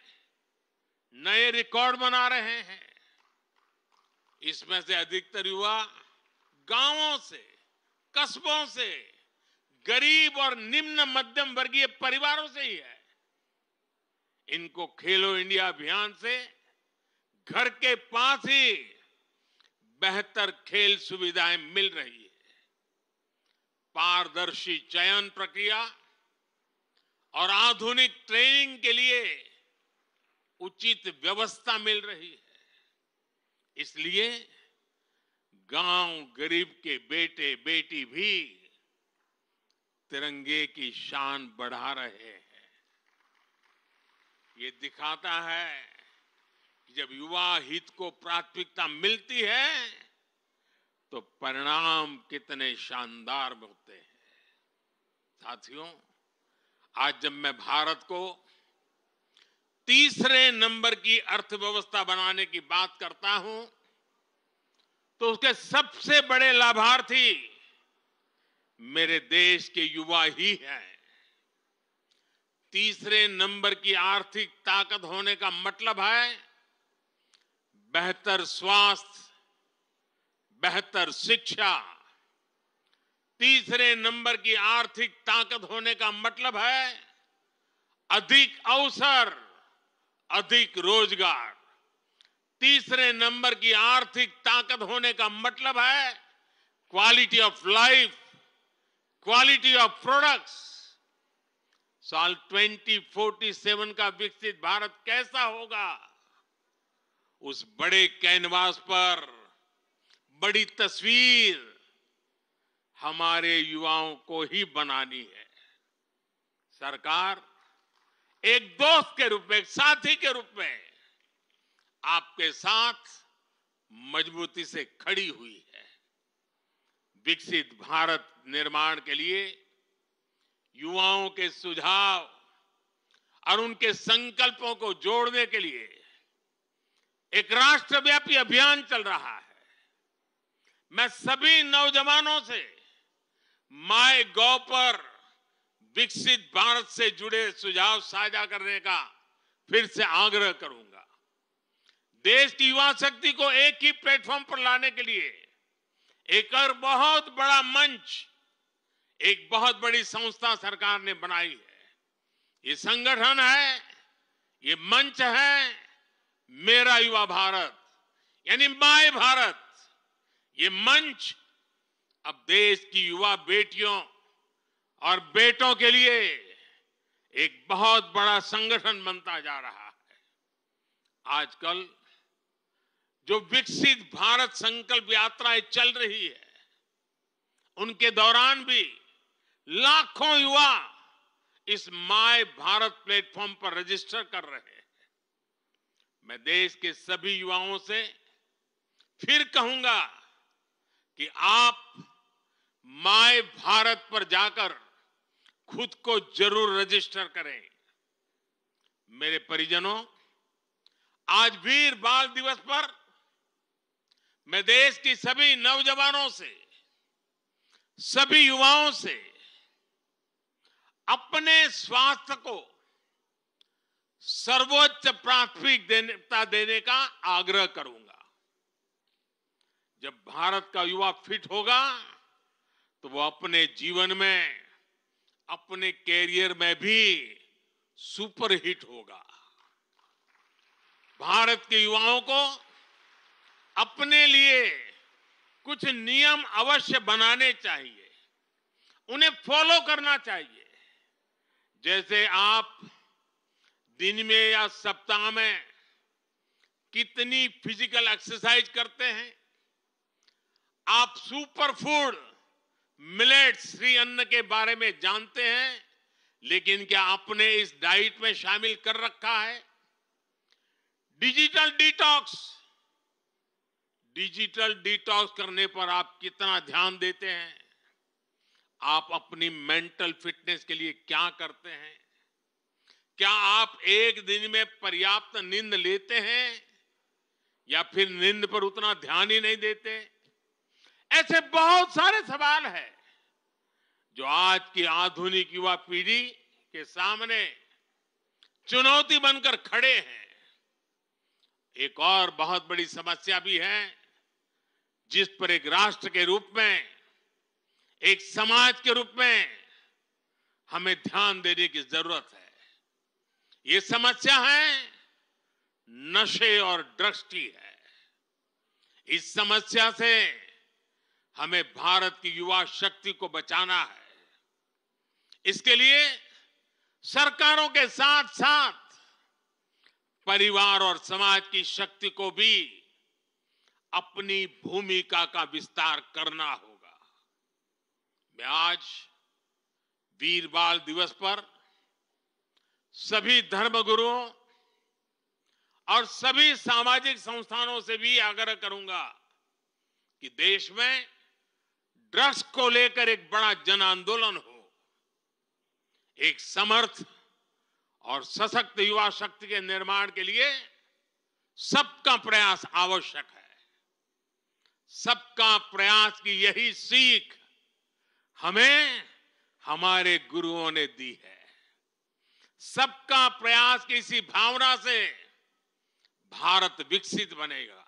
नए रिकॉर्ड बना रहे हैं। इसमें से अधिकतर युवा गांवों से, कस्बों से, गरीब और निम्न मध्यम वर्गीय परिवारों से ही है। इनको खेलो इंडिया अभियान से घर के पास ही बेहतर खेल सुविधाएं मिल रही है। पारदर्शी चयन प्रक्रिया और आधुनिक ट्रेनिंग के लिए उचित व्यवस्था मिल रही है। इसलिए गांव गरीब के बेटे बेटी भी तिरंगे की शान बढ़ा रहे हैं। ये दिखाता है कि जब युवा हित को प्राथमिकता मिलती है तो परिणाम कितने शानदार होते हैं। साथियों, आज जब मैं भारत को तीसरे नंबर की अर्थव्यवस्था बनाने की बात करता हूं, तो उसके सबसे बड़े लाभार्थी मेरे देश के युवा ही हैं। तीसरे नंबर की आर्थिक ताकत होने का मतलब है बेहतर स्वास्थ्य, बेहतर शिक्षा। तीसरे नंबर की आर्थिक ताकत होने का मतलब है अधिक अवसर, अधिक रोजगार। तीसरे नंबर की आर्थिक ताकत होने का मतलब है quality of life, quality of products. साल 2047 का विकसित भारत कैसा होगा, उस बड़े कैनवास पर बड़ी तस्वीर हमारे युवाओं को ही बनानी है। सरकार एक दोस्त के रूप में, एक साथी के रूप में आपके साथ मजबूती से खड़ी हुई है। विकसित भारत निर्माण के लिए युवाओं के सुझाव और उनके संकल्पों को जोड़ने के लिए एक राष्ट्रव्यापी अभियान चल रहा है। मैं सभी नौजवानों से माय गॉव पर विकसित भारत से जुड़े सुझाव साझा करने का फिर से आग्रह करूंगा। देश की युवा शक्ति को एक ही प्लेटफॉर्म पर लाने के लिए एक और बहुत बड़ा मंच, एक बहुत बड़ी संस्था सरकार ने बनाई है। ये संगठन है, ये मंच है मेरा युवा भारत, यानी माय भारत। ये मंच अब देश की युवा बेटियों और बेटों के लिए एक बहुत बड़ा संगठन बनता जा रहा है। आजकल जो विकसित भारत संकल्प यात्राएं चल रही है, उनके दौरान भी लाखों युवा इस माय भारत प्लेटफॉर्म पर रजिस्टर कर रहे हैं। मैं देश के सभी युवाओं से फिर कहूंगा कि आप माय भारत पर जाकर खुद को जरूर रजिस्टर करें। मेरे परिजनों, आज वीर बाल दिवस पर मैं देश की सभी नौजवानों से, सभी युवाओं से अपने स्वास्थ्य को सर्वोच्च प्राथमिकता देने का आग्रह करूंगा। जब भारत का युवा फिट होगा तो वो अपने जीवन में, अपने कैरियर में भी सुपरहिट होगा। भारत के युवाओं को अपने लिए कुछ नियम अवश्य बनाने चाहिए, उन्हें फॉलो करना चाहिए। जैसे आप दिन में या सप्ताह में कितनी फिजिकल एक्सरसाइज करते हैं, आप सुपर फूड मिलेट्स, श्री अन्न के बारे में जानते हैं, लेकिन क्या आपने इस डाइट में शामिल कर रखा है? डिजिटल डिटॉक्स करने पर आप कितना ध्यान देते हैं? आप अपनी मेंटल फिटनेस के लिए क्या करते हैं? क्या आप एक दिन में पर्याप्त नींद लेते हैं या फिर नींद पर उतना ध्यान ही नहीं देते? ऐसे बहुत सारे सवाल हैं जो आज की आधुनिक युवा पीढ़ी के सामने चुनौती बनकर खड़े हैं। एक और बहुत बड़ी समस्या भी है जिस पर एक राष्ट्र के रूप में, एक समाज के रूप में हमें ध्यान देने की जरूरत है। ये समस्या है नशे और ड्रग्स की है। इस समस्या से हमें भारत की युवा शक्ति को बचाना है। इसके लिए सरकारों के साथ साथ परिवार और समाज की शक्ति को भी अपनी भूमिका का विस्तार करना होगा। मैं आज वीर बाल दिवस पर सभी धर्मगुरुओं और सभी सामाजिक संस्थानों से भी आग्रह करूंगा कि देश में ड्रग्स को लेकर एक बड़ा जन आंदोलन हो। एक समर्थ और सशक्त युवा शक्ति के निर्माण के लिए सबका प्रयास आवश्यक है। सबका प्रयास की यही सीख हमें हमारे गुरुओं ने दी है। सबका प्रयास की इसी भावना से भारत विकसित बनेगा।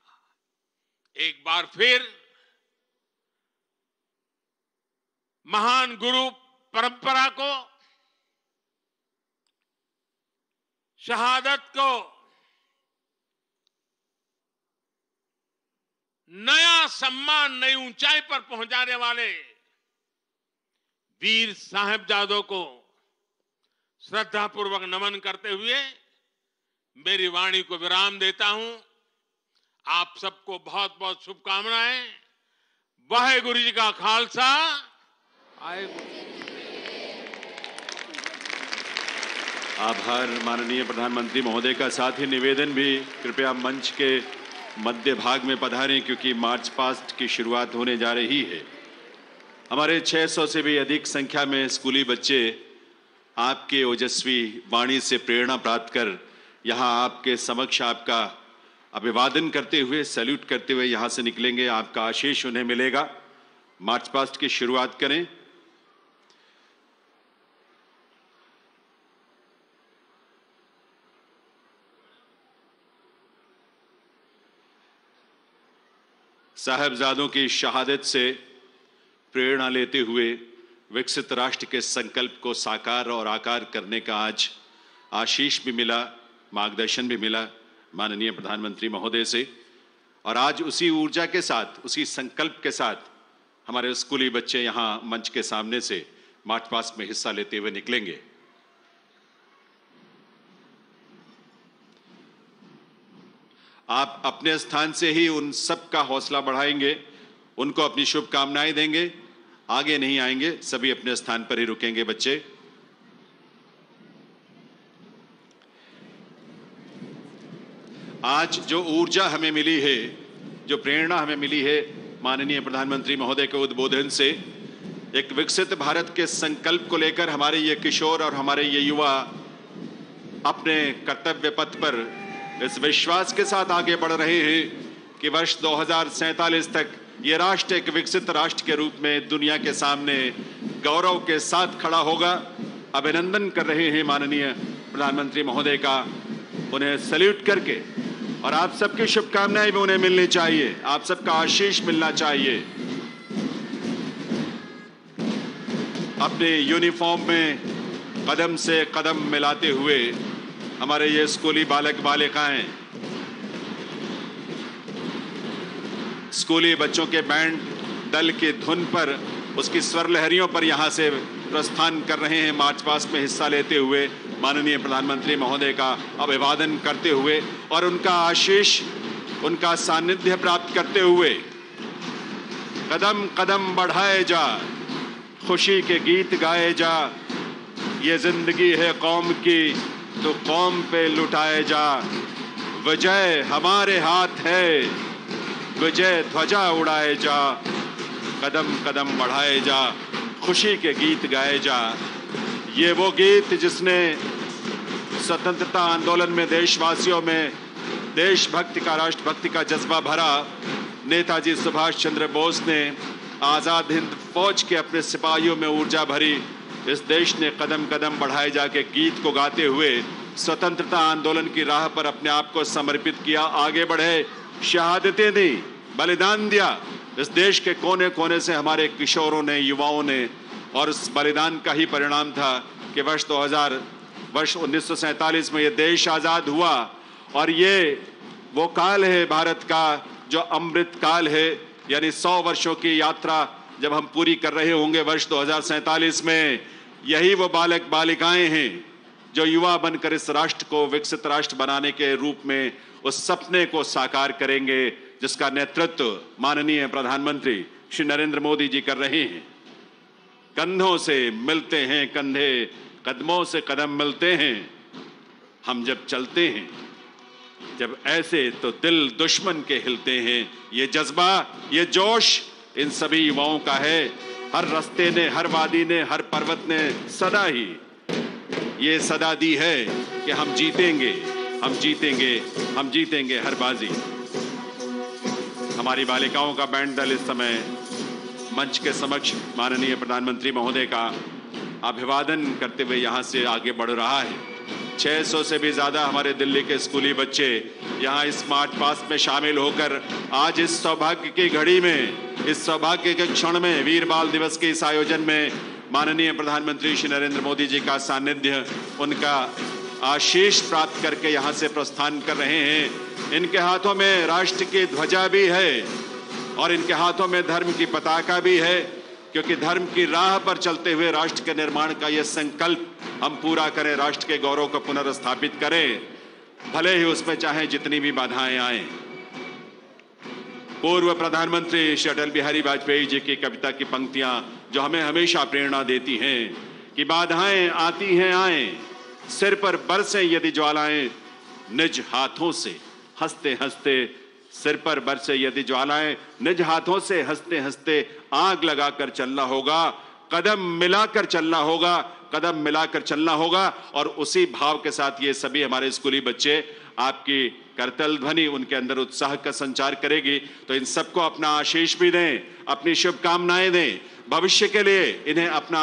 एक बार फिर महान गुरु परंपरा को, शहादत को नया सम्मान, नई ऊंचाई पर पहुंचाने वाले वीर साहिबजादों को श्रद्धापूर्वक नमन करते हुए मेरी वाणी को विराम देता हूं। आप सबको बहुत बहुत शुभकामनाएं। वाहेगुरु जी का खालसा। आभार माननीय प्रधानमंत्री महोदय का। साथ ही निवेदन भी, कृपया मंच के मध्य भाग में पधारें क्योंकि मार्च पास्ट की शुरुआत होने जा रही है। हमारे 600 से भी अधिक संख्या में स्कूली बच्चे आपके ओजस्वी वाणी से प्रेरणा प्राप्त कर यहाँ आपके समक्ष आपका अभिवादन करते हुए, सैल्यूट करते हुए यहाँ से निकलेंगे। आपका आशीष उन्हें मिलेगा। मार्च पास्ट की शुरुआत करें। साहिबजादों की शहादत से प्रेरणा लेते हुए विकसित राष्ट्र के संकल्प को साकार और आकार करने का आज आशीष भी मिला, मार्गदर्शन भी मिला माननीय प्रधानमंत्री महोदय से। और आज उसी ऊर्जा के साथ, उसी संकल्प के साथ हमारे स्कूली बच्चे यहाँ मंच के सामने से मार्च पास्ट में हिस्सा लेते हुए निकलेंगे। आप अपने स्थान से ही उन सब का हौसला बढ़ाएंगे, उनको अपनी शुभकामनाएं देंगे। आगे नहीं आएंगे, सभी अपने स्थान पर ही रुकेंगे बच्चे। आज जो ऊर्जा हमें मिली है, जो प्रेरणा हमें मिली है माननीय प्रधानमंत्री महोदय के उद्बोधन से, एक विकसित भारत के संकल्प को लेकर हमारे ये किशोर और हमारे ये युवा अपने कर्तव्य पथ पर इस विश्वास के साथ आगे बढ़ रहे हैं कि वर्ष 2047 तक ये राष्ट्र एक विकसित राष्ट्र के रूप में दुनिया के सामने गौरव के साथ खड़ा होगा। अभिनंदन कर रहे हैं माननीय प्रधानमंत्री महोदय का, उन्हें सैल्यूट करके। और आप सबकी शुभकामनाएं भी उन्हें मिलनी चाहिए, आप सबका आशीष मिलना चाहिए। अपने यूनिफॉर्म में कदम से कदम मिलाते हुए हमारे ये स्कूली बालक बालिकाएं, स्कूली बच्चों के बैंड दल की धुन पर, उसकी स्वर लहरियों पर यहाँ से प्रस्थान कर रहे हैं। मार्च पास्ट में हिस्सा लेते हुए माननीय प्रधानमंत्री महोदय का अभिवादन करते हुए और उनका आशीष, उनका सानिध्य प्राप्त करते हुए कदम कदम बढ़ाए जा, खुशी के गीत गाए जा। ये जिंदगी है कौम की, तो कौम पे लुटाए जा। विजय हमारे हाथ है, विजय ध्वजा उड़ाए जा। कदम कदम बढ़ाए जा, खुशी के गीत गाए जा। ये वो गीत जिसने स्वतंत्रता आंदोलन में देशवासियों में देशभक्ति का, राष्ट्रभक्ति का जज्बा भरा। नेताजी सुभाष चंद्र बोस ने आजाद हिंद फौज के अपने सिपाहियों में ऊर्जा भरी। इस देश ने कदम कदम बढ़ाए जाके गीत को गाते हुए स्वतंत्रता आंदोलन की राह पर अपने आप को समर्पित किया, आगे बढ़े, शहादतें दी, बलिदान दिया। इस देश के कोने कोने से हमारे किशोरों ने, युवाओं ने, और इस बलिदान का ही परिणाम था कि वर्ष 1947 में ये देश आजाद हुआ। और ये वो काल है भारत का जो अमृत काल है, यानी 100 वर्षों की यात्रा जब हम पूरी कर रहे होंगे वर्ष 2047 में, यही वो बालक बालिकाएं हैं जो युवा बनकर इस राष्ट्र को विकसित राष्ट्र बनाने के रूप में उस सपने को साकार करेंगे जिसका नेतृत्व माननीय प्रधानमंत्री श्री नरेंद्र मोदी जी कर रहे हैं। कंधों से मिलते हैं कंधे, कदमों से कदम मिलते हैं हम जब चलते हैं। जब ऐसे तो दिल दुश्मन के हिलते हैं। ये जज्बा, ये जोश इन सभी युवाओं का है। हर रास्ते ने, हर वादी ने, हर पर्वत ने सदा ही ये सदा दी है कि हम जीतेंगे, हम जीतेंगे, हम जीतेंगे हर बाजी। हमारी बालिकाओं का बैंड दल इस समय मंच के समक्ष माननीय प्रधानमंत्री महोदय का अभिवादन करते हुए यहां से आगे बढ़ रहा है। 600 से भी ज्यादा हमारे दिल्ली के स्कूली बच्चे यहां इस स्मार्ट पास में शामिल होकर आज इस सौभाग्य की घड़ी में, इस सौभाग्य के क्षण में, वीर बाल दिवस के इस आयोजन में माननीय प्रधानमंत्री श्री नरेंद्र मोदी जी का सानिध्य, उनका आशीष प्राप्त करके यहां से प्रस्थान कर रहे हैं। इनके हाथों में राष्ट्र की ध्वजा भी है और इनके हाथों में धर्म की पताका भी है, क्योंकि धर्म की राह पर चलते हुए राष्ट्र के निर्माण का यह संकल्प हम पूरा करें, राष्ट्र के गौरव को पुनर्स्थापित करें, भले ही उसमें चाहे जितनी भी बाधाएं आए। पूर्व प्रधानमंत्री श्री अटल बिहारी वाजपेयी जी की कविता की पंक्तियां जो हमें हमेशा प्रेरणा देती हैं कि बाधाएं आती हैं आए, सिर पर बरसें यदि ज्वालाएं, निज हाथों से हंसते हंसते, सिर पर बरसे यदि ज्वालाएं, निज हाथों से हंसते हंसते आग लगाकर चलना होगा, कदम मिलाकर चलना होगा, कदम मिलाकर चलना होगा। और उसी भाव के साथ ये सभी हमारे स्कूली बच्चे, आपकी करतल ध्वनि उनके अंदर उत्साह का संचार करेगी। तो इन सबको अपना आशीष भी दें, अपनी शुभकामनाएं दें, भविष्य के लिए इन्हें अपना